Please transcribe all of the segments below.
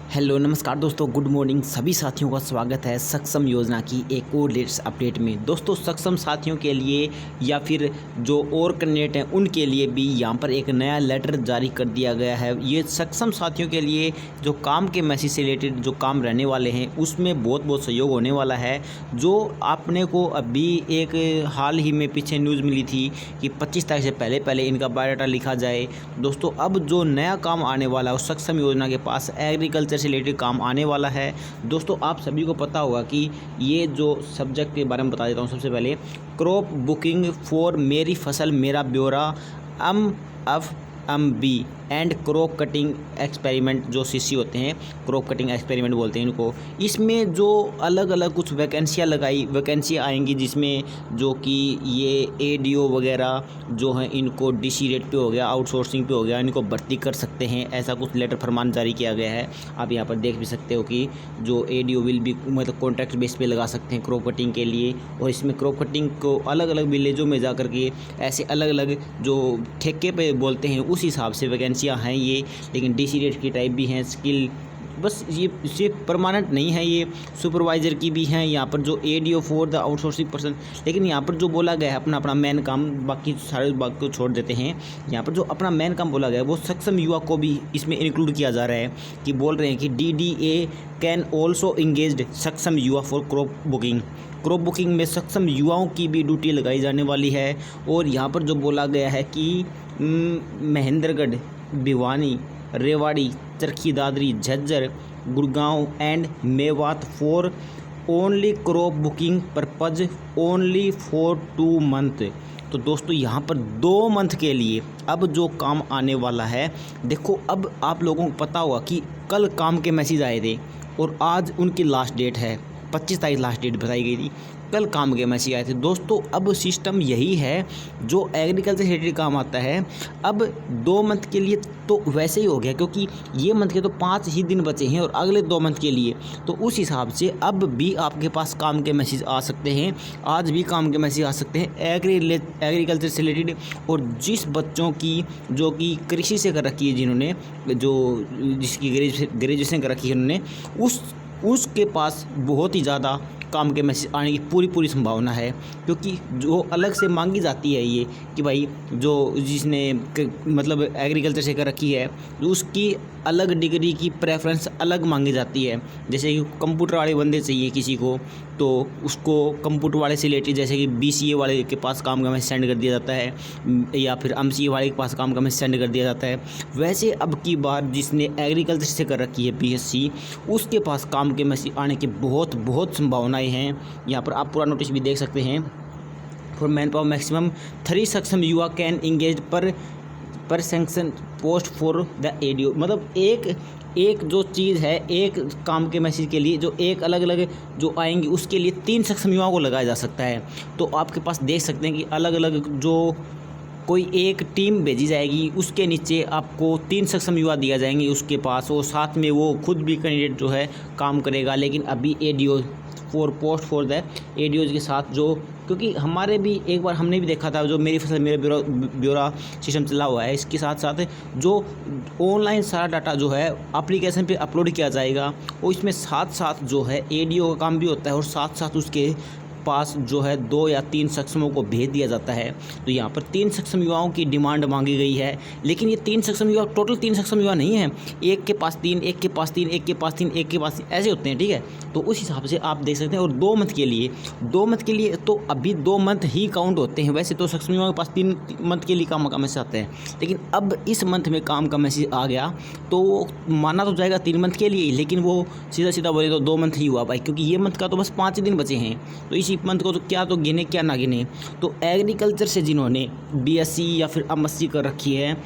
Hello नमस्कार दोस्तों, good morning. सभी साथियों का स्वागत है सक्षम योजना की एक और लेटेस्ट अपडेट में। दोस्तों, सक्षम साथियों के लिए या फिर जो और कैंडिडेट हैं उनके लिए भी यहाँ पर एक नया लेटर जारी कर दिया गया है। ये सक्षम साथियों के लिए जो काम के मैसेज से रिलेटेड जो काम रहने वाले हैं उसमें बहुत सहयोग होने वाला है। जो आपने को अभी एक हाल ही में पीछे न्यूज़ मिली थी कि 25 तारीख से पहले इनका बायोडाटा लिखा जाए। दोस्तों, अब जो नया काम आने वाला है उस सक्षम योजना के पास एग्रीकल्चर से रिलेटेड काम आने वाला है। दोस्तों, आप सभी को पता होगा कि ये जो सब्जेक्ट के बारे में बता देता हूँ। सबसे पहले क्रॉप बुकिंग फॉर मेरी फसल मेरा ब्यौरा बी एंड क्रॉप कटिंग एक्सपेरिमेंट, जो सीसी होते हैं, क्रॉप कटिंग एक्सपेरिमेंट बोलते हैं इनको। इसमें जो अलग अलग कुछ वैकेंसियाँ आएंगी, जिसमें जो कि ये एडीओ वगैरह जो हैं इनको डीसी रेट पे हो गया, आउटसोर्सिंग पे हो गया, इनको भर्ती कर सकते हैं। ऐसा कुछ लेटर फरमान जारी किया गया है। आप यहाँ पर देख भी सकते हो कि जो एडीओ विल भी मतलब कॉन्ट्रैक्ट बेस पे लगा सकते हैं क्रॉप कटिंग के लिए। और इसमें क्रॉप कटिंग को अलग अलग विलेजों में जा करके ऐसे अलग अलग जो ठेके पे बोलते हैं उस हिसाब से वैकेंसियाँ हैं ये। लेकिन डीसी रेट की टाइप भी हैं, स्किल बस ये परमानेंट नहीं है, ये सुपरवाइज़र की भी हैं यहाँ पर, जो ADO for the outsourcing person. लेकिन यहाँ पर जो बोला गया है अपना मेन काम, बाकी सारे बात को छोड़ देते हैं। यहाँ पर जो अपना मेन काम बोला गया है वो सक्षम युवा को भी इसमें इंक्लूड किया जा रहा है। कि बोल रहे हैं कि DDA कैन ऑल्सो इंगेज्ड सक्षम युवा फॉर क्रॉप बुकिंग में सक्षम युवाओं की भी ड्यूटी लगाई जाने वाली है। और यहाँ पर जो बोला गया है कि Mahendragarh, Bhiwani, Rewari, Charkhi Dadri, Jhajjar, Gurgaon and Mewat for only crop booking purpose only for 2 month. तो दोस्तों, यहाँ पर 2 मंथ के लिए अब जो काम आने वाला है। देखो, अब आप लोगों को पता होगा कि कल काम के मैसेज आए थे और आज उनकी लास्ट डेट है, 25 तारीख लास्ट डेट बताई गई थी। कल काम के मैसेज आए थे। दोस्तों, अब सिस्टम यही है, जो एग्रीकल्चर से रिलेटेड काम आता है अब 2 मंथ के लिए तो वैसे ही हो गया, क्योंकि ये मंथ के तो 5 ही दिन बचे हैं और अगले 2 मंथ के लिए तो उस हिसाब से अब भी आपके पास काम के मैसेज आ सकते हैं। आज भी काम के मैसेज आ सकते हैं एग्रीकल्चर से रिलेटेड। और जिस बच्चों की जो कि कृषि से कर रखी है, जिन्होंने जिसकी ग्रेजुएशन कर रखी है उन्होंने, उसके पास बहुत ही ज़्यादा काम के मैसेज आने की पूरी संभावना है। क्योंकि जो अलग से मांगी जाती है ये कि भाई जो जिसने मतलब एग्रीकल्चर से कर रखी है उसकी अलग डिग्री की प्रेफरेंस अलग मांगी जाती है। जैसे कि कंप्यूटर वाले बंदे चाहिए किसी को, तो उसको कंप्यूटर वाले से रिलेटेड, जैसे कि BCA वाले के पास काम का मैसेज सेंड कर दिया जाता है या फिर MCA वाले के पास काम का मैसेज सेंड कर दिया जाता है। वैसे अब की बार जिसने एग्रीकल्चर से कर रखी है BSc, उसके पास काम के मैसेज आने की बहुत संभावनाएं हैं। यहाँ पर आप पूरा नोटिस भी देख सकते हैं। फॉर मैन पावर मैक्सिमम 3 सक्षम युवा कैन इंगेज पर sanction post for the ADO. मतलब एक जो चीज़ है, एक काम के मैसेज के लिए जो एक अलग अलग जो आएंगी उसके लिए 3 सक्षम युवाओं को लगाया जा सकता है। तो आपके पास देख सकते हैं कि अलग अलग जो कोई एक टीम भेजी जाएगी, उसके नीचे आपको 3 सक्षम युवा दिया जाएंगे उसके पास, और साथ में वो खुद भी कैंडिडेट जो है काम करेगा। लेकिन अभी एडीओ पोस्ट फॉर द एडीओज के साथ जो, क्योंकि हमारे भी एक बार हमने भी देखा था जो मेरी फसल मेरा ब्यौरा सिस्टम चला हुआ है, इसके साथ साथ जो ऑनलाइन सारा डाटा जो है एप्लीकेशन पे अपलोड किया जाएगा, और इसमें साथ जो है एडीओ का काम भी होता है और साथ उसके पास जो है 2 या 3 सक्षमों को भेज दिया जाता है। तो यहाँ पर 3 सक्षम युवाओं की डिमांड मांगी गई है। लेकिन ये 3 सक्षम युवा टोटल 3 सक्षम युवा नहीं है, एक के पास 3, एक के पास 3, एक के पास 3, एक के पास 3, ऐसे होते हैं, ठीक है। तो उस हिसाब से आप देख सकते हैं। और 2 मंथ के लिए तो अभी 2 मंथ ही काउंट होते हैं। वैसे तो सक्षम युवाओं के पास 3 मंथ के लिए काम का मैसेज आता है, लेकिन अब इस मंथ में काम का मैसेज आ गया तो माना तो जाएगा 3 मंथ के लिए, लेकिन वो सीधा बोले तो 2 मंथ ही हुआ भाई, क्योंकि ये मंथ का तो बस 5 दिन बचे हैं। तो इसी मंथ को तो क्या तो गिने क्या ना गिने। तो एग्रीकल्चर से जिन्होंने BSc या फिर MSc कर रखी है,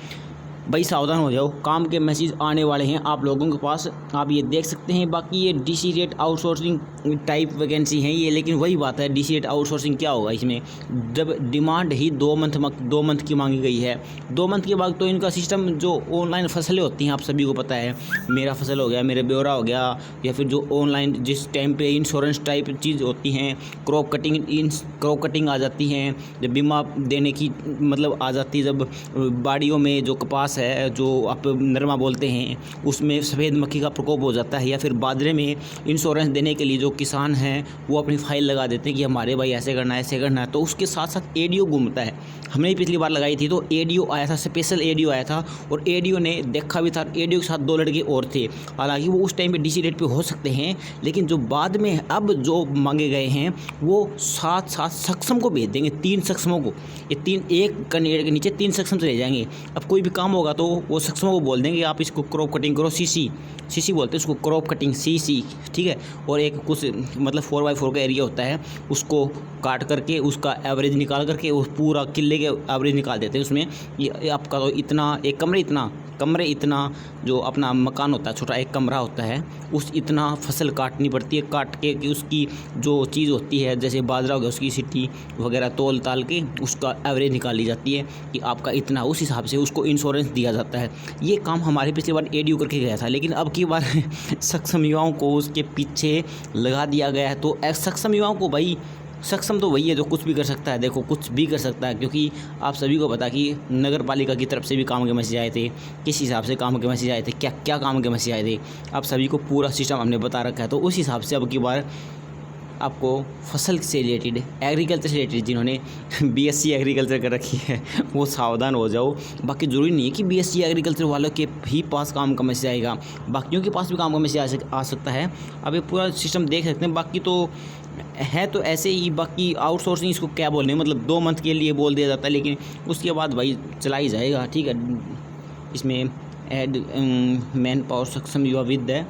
भाई सावधान हो जाओ, काम के मैसेज आने वाले हैं आप लोगों के पास। आप ये देख सकते हैं। बाकी ये DC rate outsourcing type vacancy है ये, लेकिन वही बात है, डीसी रेट आउटसोर्सिंग क्या होगा इसमें, जब डिमांड ही 2 मंथ की मांगी गई है। 2 मंथ के बाद तो इनका सिस्टम जो ऑनलाइन फसलें होती हैं आप सभी को पता है, मेरा फसल हो गया, मेरा ब्यौरा हो गया, या फिर जो ऑनलाइन जिस टाइम पे इंश्योरेंस टाइप चीज़ होती हैं, क्रॉप कटिंग आ जाती हैं, जब बीमा देने की मतलब आ जाती है, जब बाड़ियों में जो कपास कपास है जो आप नरमा बोलते हैं, उसमें सफ़ेद मक्खी का प्रकोप हो जाता है, या फिर बाजरे में इंश्योरेंस देने के लिए जो किसान हैं वो अपनी फाइल लगा देते हैं कि हमारे भाई ऐसे करना है ऐसे करना है, तो उसके साथ साथ एडीओ घूमता है। हमने पिछली बार लगाई थी तो एडीओ आया था, स्पेशल एडीओ आया था, और एडीओ ने देखा भी था। एडीओ के साथ 2 लड़के और थे, हालांकि वो उस टाइम पे डीसी रेट पे हो सकते हैं, लेकिन जो बाद में अब जो मांगे गए हैं वो 7 सक्षम को भेज देंगे, 3 सक्षमों को। ये 3 एक कैंडिडेट के नीचे 3 सक्षम चले जाएंगे। अब कोई भी काम होगा तो वो सक्षमों को बोल देंगे आप इसको क्रॉप कटिंग करो, सीसी बोलते हैं उसको, क्रॉप कटिंग सीसी, ठीक है। और एक कुछ मतलब 4x4 का एरिया होता है, उसको काट करके उसका एवरेज निकाल करके उस पूरा किले के एवरेज निकाल देते हैं। उसमें ये आपका तो इतना एक कमरे इतना जो अपना मकान होता है, छोटा एक कमरा होता है, उस इतना फसल काटनी पड़ती है। काट के कि उसकी जो चीज़ होती है जैसे बाजरा हो गया उसकी सिट्टी वगैरह तोल ताल के उसका एवरेज निकाली जाती है कि आपका इतना, उस हिसाब से उसको इंश्योरेंस दिया जाता है। ये काम हमारे पिछली बार एडीओ करके गया था, लेकिन अब की बार सक्षम युवाओं को उसके पीछे लगा दिया गया है। तो सक्षम युवाओं को भाई, सक्षम तो वही है जो कुछ भी कर सकता है, देखो कुछ भी कर सकता है, क्योंकि आप सभी को पता कि नगर पालिका की तरफ से भी काम के मैसेज आए थे, किस हिसाब से काम के मैसेज आए थे, क्या क्या काम के मैसेज आए थे, आप सभी को पूरा सिस्टम हमने बता रखा है। तो उस हिसाब से अब की बार आपको फसल से रिलेटेड, एग्रीकल्चर से रिलेटेड जिन्होंने बीएससी एग्रीकल्चर कर रखी है वो सावधान हो जाओ। बाकी ज़रूरी नहीं है कि बीएससी एग्रीकल्चर वालों के ही पास काम का मैसेज आएगा, बाकियों के पास भी काम का मैसेज आ सकता है। अब ये पूरा सिस्टम देख सकते हैं। बाकी तो है तो ऐसे ही, बाकी आउटसोर्सिंग इसको क्या बोलने, मतलब 2 मंथ के लिए बोल दिया जाता है, लेकिन उसके बाद भाई चला ही जाएगा, ठीक है। इसमें add man power Saksham Yuva with the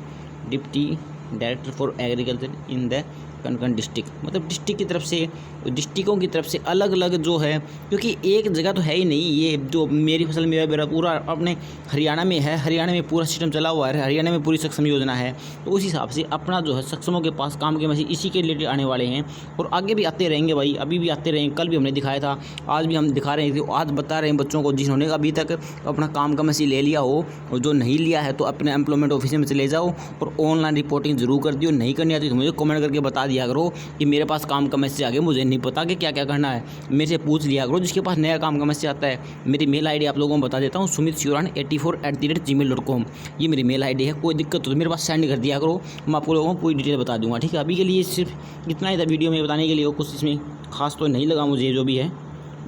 deputy director for agriculture in the कनकन डिस्ट्रिक्ट, मतलब डिस्ट्रिक्ट की तरफ से, डिस्ट्रिक्टों की तरफ से अलग अलग जो है, क्योंकि एक जगह तो है ही नहीं। ये जो मेरी फसल मेरा पूरा अपने हरियाणा में है, हरियाणा में पूरा सिस्टम चला हुआ है, हरियाणा में पूरी सक्षम योजना है। तो उस हिसाब से अपना जो है सक्षमों के पास काम के मैसेज इसी के रिलेटेड आने वाले हैं, और आगे भी आते रहेंगे भाई, अभी भी आते रहेंगे। कल भी हमने दिखाया था, आज भी हम दिखा रहे हैं, आज बता रहे हैं बच्चों को जिन्होंने अभी तक अपना काम का मैसेज ले लिया हो, और जो नहीं लिया है तो अपने एम्प्लॉयमेंट ऑफिस में चले जाओ और ऑनलाइन रिपोर्टिंग जरूर कर दियो। नहीं करनी आती तो मुझे कमेंट करके बता दिया करो कि मेरे पास काम का मैसेज आ गया, मुझे नहीं पता कि क्या क्या करना है, मेरे से पूछ लिया करो। जिसके पास नया काम का मैसेज आता है, मेरी मेल आईडी आप लोगों को बता देता हूँ, sumit84@gmail.com, ये मेरी मेल आईडी है। कोई दिक्कत हो तो मेरे पास सेंड कर दिया करो, मैं आपको लोगों को पूरी डिटेल बता दूंगा, ठीक है। अभी के लिए सिर्फ इतना ही था वीडियो में बताने के लिए, कुछ इसमें खास तो नहीं लगा मुझे जो भी है।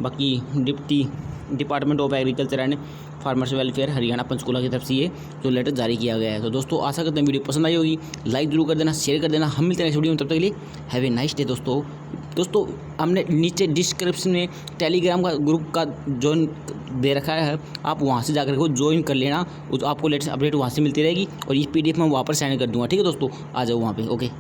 बाकी department of agriculture and farmers welfare Haryana Panchkula की तरफ से ये जो लेटर जारी किया गया है। तो दोस्तों आशा करते हैं वीडियो पसंद आई होगी, लाइक जरूर कर देना, शेयर कर देना। हम मिलते हैं नेक्स्ट वीडियो में, तब तक के लिए हैव ए नाइस डे। दोस्तों हमने नीचे डिस्क्रिप्शन में टेलीग्राम का ग्रुप का ज्वाइन दे रखा है, आप वहाँ से जाकर के ज्वाइन कर लेना, आपको लेटेस्ट अपडेट वहाँ से मिलती रहेगी, और ये PDF मैं वहाँ पर सेंड कर दूँगा, ठीक है दोस्तों। आ जाओ वहाँ पर, ओके।